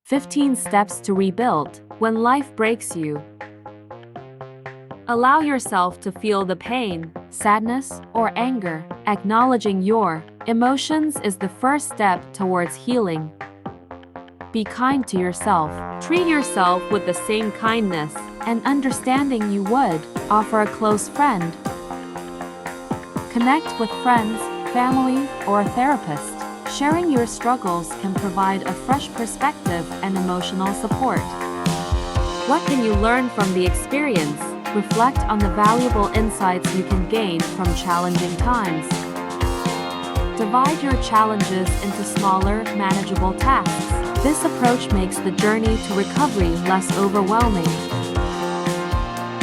15 Steps to Rebuild When Life Breaks You. Allow yourself to feel the pain, sadness, or anger. Acknowledging your emotions is the first step towards healing. Be kind to yourself. Treat yourself with the same kindness and understanding you would offer a close friend. Connect with friends, family, or a therapist. Sharing your struggles can provide a fresh perspective and emotional support. What can you learn from the experience? Reflect on the valuable insights you can gain from challenging times. Divide your challenges into smaller, manageable tasks. This approach makes the journey to recovery less overwhelming.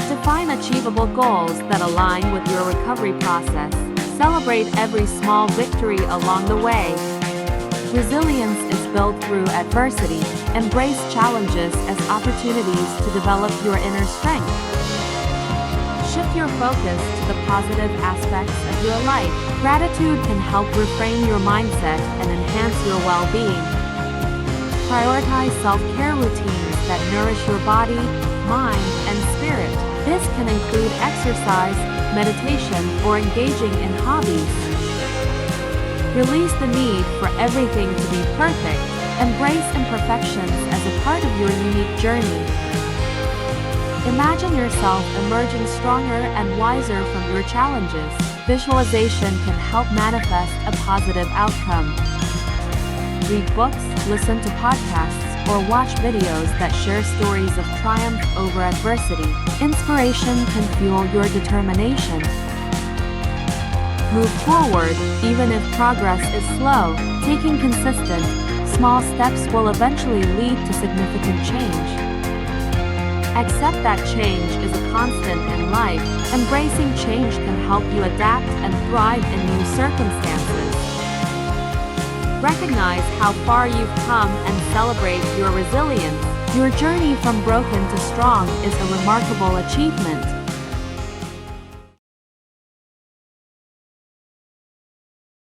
Define achievable goals that align with your recovery process. Celebrate every small victory along the way. Resilience is built through adversity. Embrace challenges as opportunities to develop your inner strength. Shift your focus to the positive aspects of your life. Gratitude can help reframe your mindset and enhance your well-being. Prioritize self-care routines that nourish your body, mind, and spirit. This can include exercise, meditation, or engaging in hobbies. Release the need for everything to be perfect. Embrace imperfections as a part of your unique journey. Imagine yourself emerging stronger and wiser from your challenges. Visualization can help manifest a positive outcome. Read books, listen to podcasts, or watch videos that share stories of triumph over adversity. Inspiration can fuel your determination. Move forward, even if progress is slow. Taking consistent, small steps will eventually lead to significant change. Accept that change is a constant in life. Embracing change can help you adapt and thrive in new circumstances. Recognize how far you've come and celebrate your resilience. Your journey from broken to strong is a remarkable achievement.